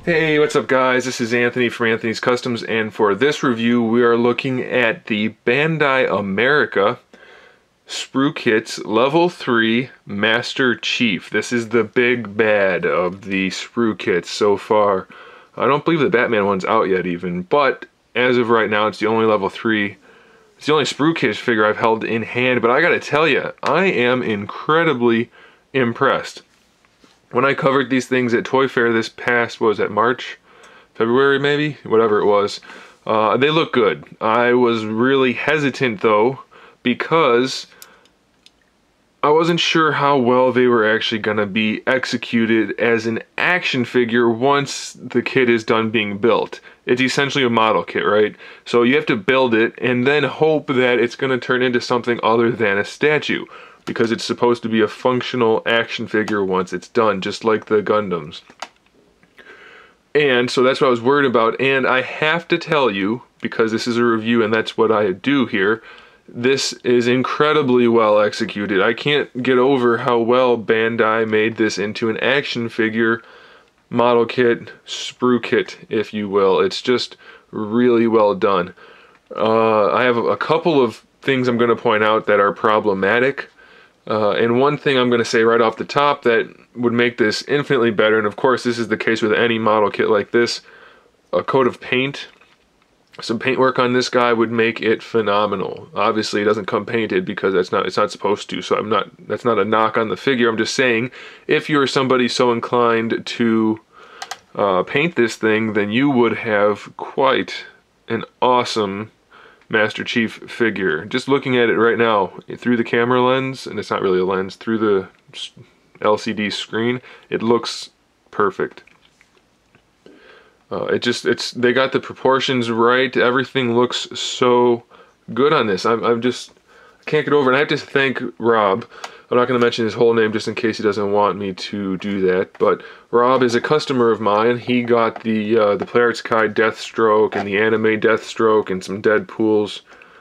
Hey, what's up guys? This is Anthony from Anthony's Customs, and for this review we are looking at the Bandai America SPRUKIT's Level 3 Master Chief. This is the big bad of the SPRUKITs so far. I don't believe the Batman one's out yet even, but as of right now it's the only Level 3. It's the only SPRUKIT figure I've held in hand, but I gotta tell you, I am incredibly impressed. When I covered these things at Toy Fair this past, what was that, March? February maybe? Whatever it was. They look good. I was really hesitant though, because I wasn't sure how well they were actually going to be executed as an action figure once the kit is done being built. It's essentially a model kit, right? So you have to build it and then hope that it's going to turn into something other than a statue, because it's supposed to be a functional action figure once it's done, just like the Gundams. And so that's what I was worried about, and I have to tell you, because this is a review and that's what I do here, this is incredibly well executed. I can't get over how well Bandai made this into an action figure model kit, SPRUKIT, if you will. It's just really well done. I have a couple of things I'm going to point out that are problematic. And one thing I'm going to say right off the top that would make this infinitely better, and of course this is the case with any model kit like this, a coat of paint. Some paint work on this guy would make it phenomenal. Obviously it doesn't come painted because it's not supposed to, so that's not a knock on the figure. I'm just saying, if you're somebody so inclined to paint this thing, then you would have quite an awesome Master Chief figure. Just looking at it right now through the camera lens, and it's not really a lens, through the LCD screen, it looks perfect. They got the proportions right. Everything looks so good on this. I can't get over it. And I have to thank Rob. I'm not going to mention his whole name just in case he doesn't want me to do that, but Rob is a customer of mine. He got the PlayArts Kai Deathstroke and the anime Deathstroke and some Deadpools.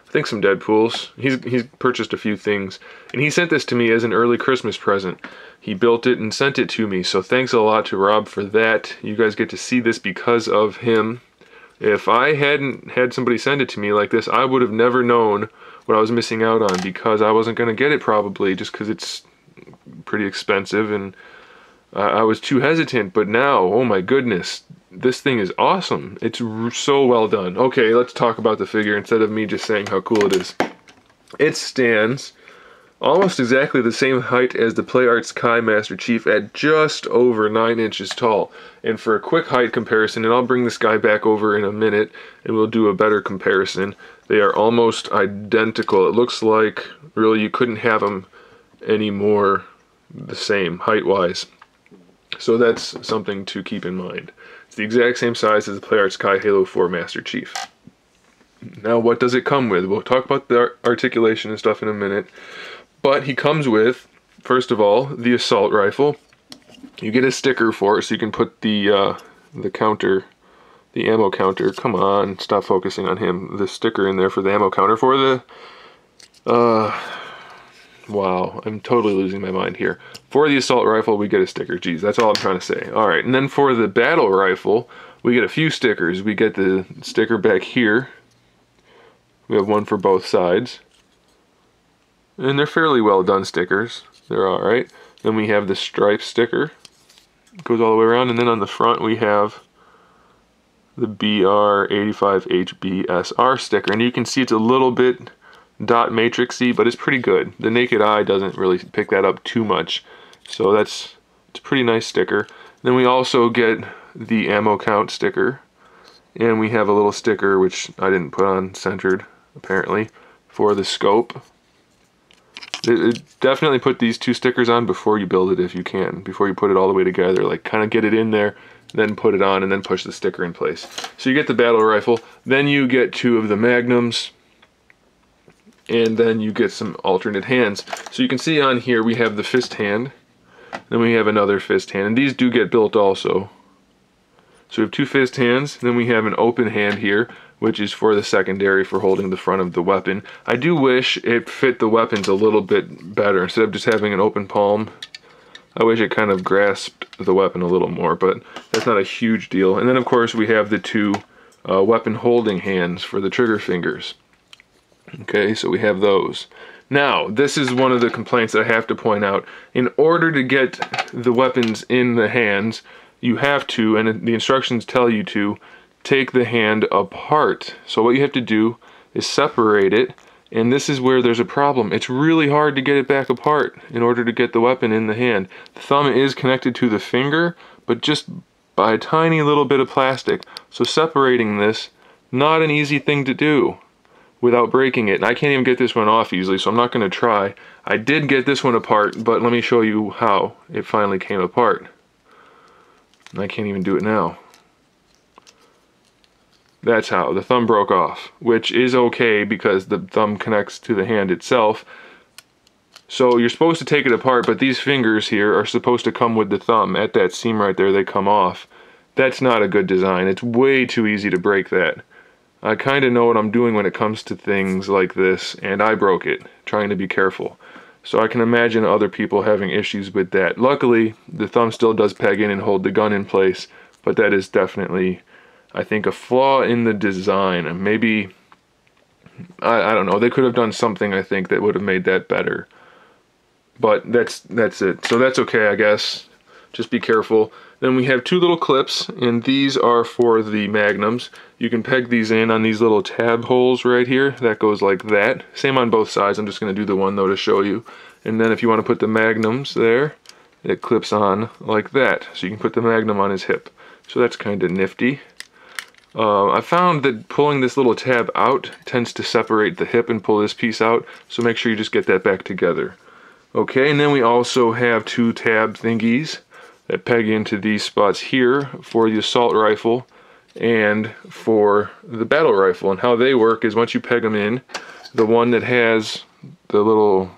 I think some Deadpools. He's purchased a few things, and he sent this to me as an early Christmas present. He built it and sent it to me, so thanks a lot to Rob for that. You guys get to see this because of him. If I hadn't had somebody send it to me like this, I would have never known what I was missing out on, because I wasn't going to get it probably, just because it's pretty expensive, and I was too hesitant. But now, oh my goodness, this thing is awesome. It's so well done. Okay, let's talk about the figure instead of me just saying how cool it is. It stands almost exactly the same height as the PlayArts Kai Master Chief at just over 9 inches tall. And for a quick height comparison, and I'll bring this guy back over in a minute and we'll do a better comparison, they are almost identical. It looks like really you couldn't have them any more the same height-wise. So that's something to keep in mind. It's the exact same size as the PlayArts Kai Halo 4 Master Chief. Now what does it come with? We'll talk about the articulation and stuff in a minute. But he comes with, first of all, the assault rifle. You get a sticker for it so you can put the counter, the ammo counter. Come on, stop focusing on him. The sticker in there for the ammo counter for the... wow, I'm totally losing my mind here. For the assault rifle, we get a sticker. Geez, that's all I'm trying to say. Alright, and then for the battle rifle, we get a few stickers. We get the sticker back here. We have one for both sides. And they're fairly well done stickers. They're alright. Then we have the stripe sticker. It goes all the way around. And then on the front we have the BR85HBSR sticker. And you can see it's a little bit dot matrixy, but it's pretty good. The naked eye doesn't really pick that up too much. So it's a pretty nice sticker. Then we also get the ammo count sticker. And we have a little sticker, which I didn't put on centered, apparently, for the scope. Definitely put these two stickers on before you build it if you can, before you put it all the way together. Like, kind of get it in there, then put it on, and then push the sticker in place. So you get the battle rifle, then you get 2 of the magnums, and then you get some alternate hands. So you can see on here we have the fist hand, then we have another fist hand, and these do get built also. So we have 2 fist hands, then we have an open hand here, which is for the secondary for holding the front of the weapon. I do wish it fit the weapons a little bit better. Instead of just having an open palm, I wish it kind of grasped the weapon a little more, but that's not a huge deal. And then of course we have the two weapon holding hands for the trigger fingers. Okay, so we have those. Now, this is one of the complaints that I have to point out. In order to get the weapons in the hands, you have to, and the instructions tell you to, take the hand apart. So what you have to do is separate it, and this is where there's a problem. It's really hard to get it back apart in order to get the weapon in the hand. The thumb is connected to the finger, but just by a tiny little bit of plastic. So separating this, not an easy thing to do without breaking it. And I can't even get this one off easily, so I'm not going to try. I did get this one apart, but let me show you how it finally came apart. And I can't even do it now. That's how. The thumb broke off, which is okay because the thumb connects to the hand itself. So you're supposed to take it apart, but these fingers here are supposed to come with the thumb. At that seam right there, they come off. That's not a good design. It's way too easy to break that. I kind of know what I'm doing when it comes to things like this, and I broke it, trying to be careful. So I can imagine other people having issues with that. Luckily, the thumb still does peg in and hold the gun in place, but that is definitely, I think, a flaw in the design. Maybe, I don't know, they could have done something, I think, that would have made that better. But that's it. So that's okay, I guess. Just be careful. Then we have two little clips, and these are for the magnums. You can peg these in on these little tab holes right here. That goes like that. Same on both sides. I'm just going to do the one though to show you. And then if you want to put the magnums there, it clips on like that. So you can put the magnum on his hip. So that's kind of nifty. I found that pulling this little tab out tends to separate the hip and pull this piece out. So make sure you just get that back together. Okay, and then we also have two tab thingies that peg into these spots here for the assault rifle and for the battle rifle. And how they work is once you peg them in, the one that has the little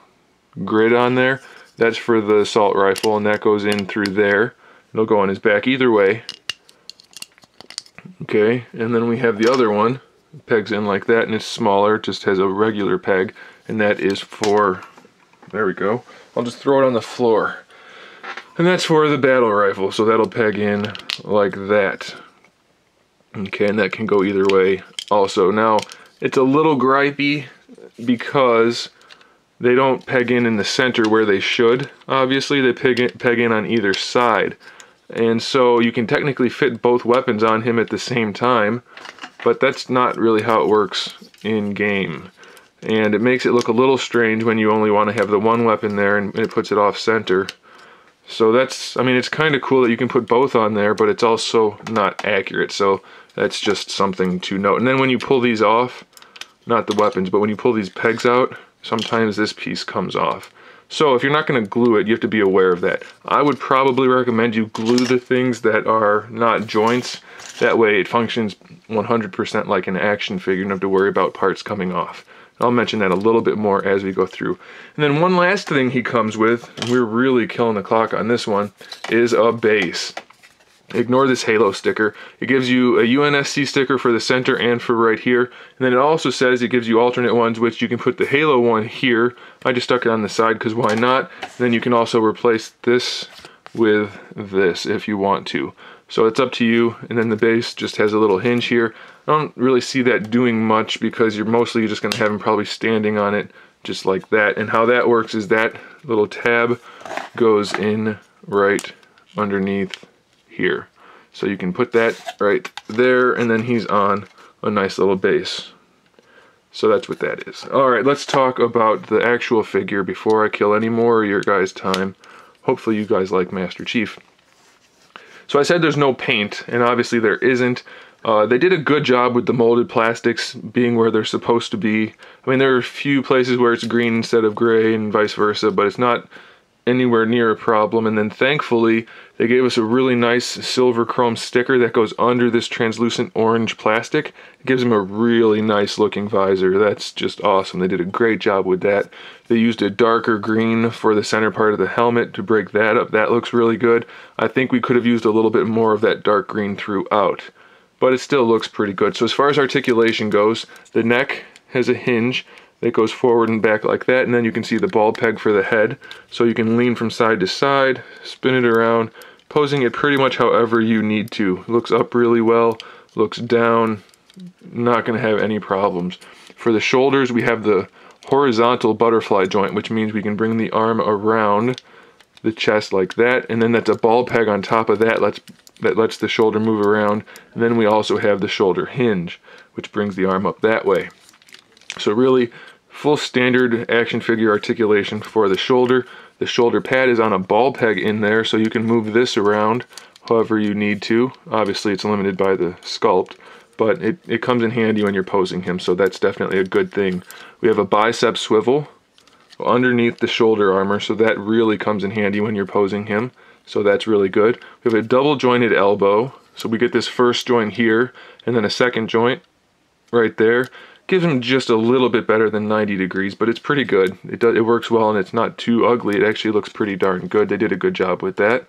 grid on there, that's for the assault rifle, and that goes in through there. It'll go on his back either way. Okay, and then we have the other one, it pegs in like that, and it's smaller, just has a regular peg, and that is for, there we go, I'll just throw it on the floor. And that's for the battle rifle, so that'll peg in like that. Okay, and that can go either way also. Now, it's a little gripey because they don't peg in the center where they should, obviously. They peg in on either side. And so you can technically fit both weapons on him at the same time, but that's not really how it works in game. And it makes it look a little strange when you only want to have the one weapon there and it puts it off center. So that's, I mean, it's kind of cool that you can put both on there, but it's also not accurate. So that's just something to note. And then when you pull these off, not the weapons, but when you pull these pegs out, sometimes this piece comes off. So if you're not going to glue it, you have to be aware of that. I would probably recommend you glue the things that are not joints. That way it functions 100% like an action figure. You don't have to worry about parts coming off. I'll mention that a little bit more as we go through. And then one last thing he comes with, and we're really killing the clock on this one, is a base. Ignore this halo sticker. It gives you a UNSC sticker for the center and for right here. And then it also says it gives you alternate ones, which you can put the halo one here. I just stuck it on the side because why not? Then you can also replace this with this if you want to. So it's up to you. And then the base just has a little hinge here. I don't really see that doing much because you're mostly just going to have him probably standing on it just like that. And how that works is that little tab goes in right underneath here. So you can put that right there, and then he's on a nice little base. So that's what that is. Alright, let's talk about the actual figure before I kill any more of your guys' time. Hopefully you guys like Master Chief. So I said there's no paint, and obviously there isn't. They did a good job with the molded plastics being where they're supposed to be. I mean, there are a few places where it's green instead of gray and vice versa, but it's not anywhere near a problem. And then thankfully, they gave us a really nice silver chrome sticker that goes under this translucent orange plastic. It gives him a really nice looking visor. That's just awesome. They did a great job with that. They used a darker green for the center part of the helmet to break that up. That looks really good. I think we could have used a little bit more of that dark green throughout, but it still looks pretty good. So as far as articulation goes, the neck has a hinge that goes forward and back like that, and then you can see the ball peg for the head, so you can lean from side to side, spin it around, posing it pretty much however you need to. It looks up really well, looks down, not going to have any problems. For the shoulders, we have the horizontal butterfly joint, which means we can bring the arm around the chest like that, and then that's a ball peg on top of that that lets the shoulder move around. And then we also have the shoulder hinge, which brings the arm up that way. So really full standard action figure articulation for the shoulder. The shoulder pad is on a ball peg in there, so you can move this around however you need to. Obviously it's limited by the sculpt, but it comes in handy when you're posing him, so that's definitely a good thing. We have a bicep swivel underneath the shoulder armor, so that really comes in handy when you're posing him, so that's really good. We have a double jointed elbow, so we get this first joint here and then a second joint right there. Gives him just a little bit better than 90 degrees, but it's pretty good. It works well, and it's not too ugly. It actually looks pretty darn good. They did a good job with that.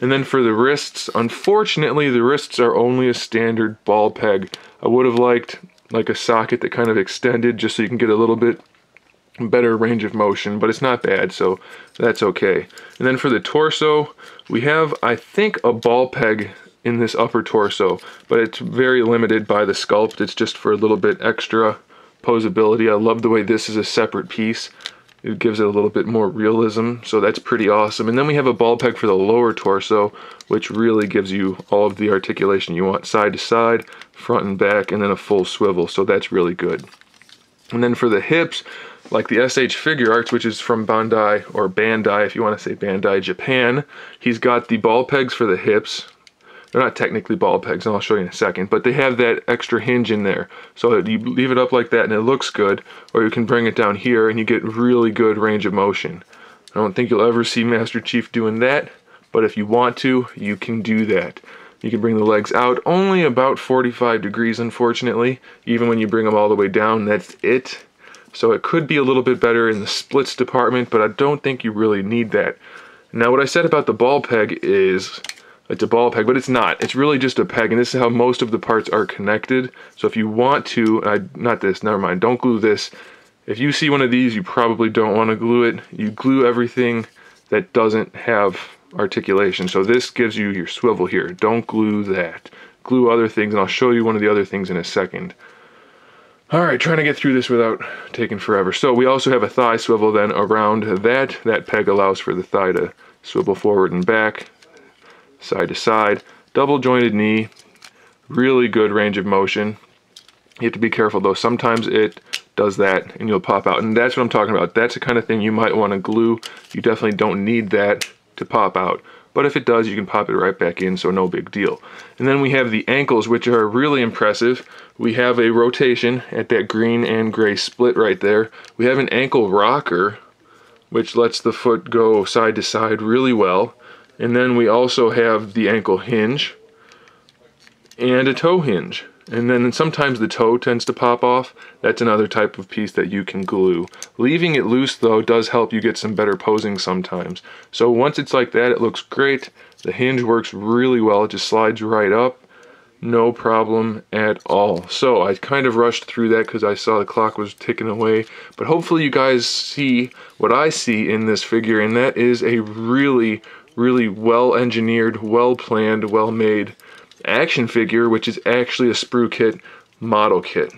And then for the wrists, unfortunately the wrists are only a standard ball peg. I would have liked like a socket that kind of extended just so you can get a little bit better range of motion, but it's not bad, so that's okay. And then for the torso, we have, I think, a ball peg in this upper torso, but it's very limited by the sculpt. It's just for a little bit extra posability. I love the way this is a separate piece. It gives it a little bit more realism, so that's pretty awesome. And then we have a ball peg for the lower torso, which really gives you all of the articulation you want, side to side, front and back, and then a full swivel, so that's really good. And then for the hips, like the SH Figure Arts, which is from Bandai, or Bandai if you want to say Bandai Japan, he's got the ball pegs for the hips. They're not technically ball pegs, and I'll show you in a second, but they have that extra hinge in there. So you leave it up like that and it looks good, or you can bring it down here and you get really good range of motion. I don't think you'll ever see Master Chief doing that, but if you want to, you can do that. You can bring the legs out only about 45 degrees, unfortunately. Even when you bring them all the way down, that's it. So it could be a little bit better in the splits department, but I don't think you really need that. Now what I said about the ball peg is, it's a ball peg, but it's not. It's really just a peg, and this is how most of the parts are connected. So if you want to, not this, never mind, don't glue this. If you see one of these, you probably don't want to glue it. You glue everything that doesn't have articulation. So this gives you your swivel here. Don't glue that. Glue other things, and I'll show you one of the other things in a second. Alright, trying to get through this without taking forever. So we also have a thigh swivel then around that. That peg allows for the thigh to swivel forward and back, side to side. Double jointed knee, really good range of motion. You have to be careful though, sometimes it does that and you'll pop out, and that's what I'm talking about. That's the kind of thing you might want to glue. You definitely don't need that to pop out, but if it does, you can pop it right back in, so no big deal. And then we have the ankles, which are really impressive. We have a rotation at that green and gray split right there. We have an ankle rocker, which lets the foot go side to side really well. And then we also have the ankle hinge and a toe hinge. And then sometimes the toe tends to pop off. That's another type of piece that you can glue. Leaving it loose though does help you get some better posing sometimes. So once it's like that, it looks great. The hinge works really well. It just slides right up. No problem at all. So I kind of rushed through that because I saw the clock was ticking away. But hopefully you guys see what I see in this figure, and that is a really well-engineered, well-planned, well-made action figure, which is actually a SPRUKIT model kit.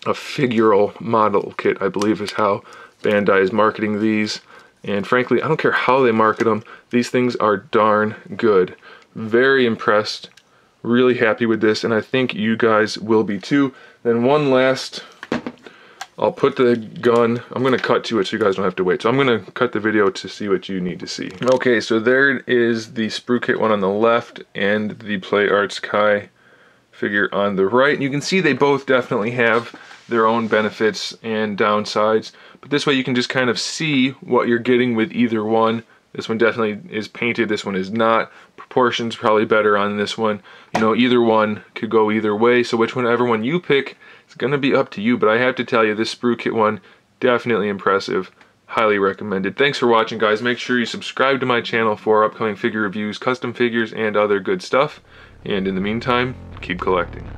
A figural model kit, I believe, is how Bandai is marketing these. And frankly, I don't care how they market them. These things are darn good. Very impressed. Really happy with this, and I think you guys will be too. Then one last, I'll put the gun, I'm going to cut to it so you guys don't have to wait. So I'm going to cut the video to see what you need to see. Okay, so there is the SPRUKIT one on the left and the Play Arts Kai figure on the right. And you can see they both definitely have their own benefits and downsides. But this way you can just kind of see what you're getting with either one. This one definitely is painted, this one is not. Proportions probably better on this one. You know, either one could go either way, so whichever one you pick, it's gonna be up to you. But I have to tell you, this SPRUKIT one, definitely impressive. Highly recommended. Thanks for watching, guys. Make sure you subscribe to my channel for upcoming figure reviews, custom figures, and other good stuff. And in the meantime, keep collecting.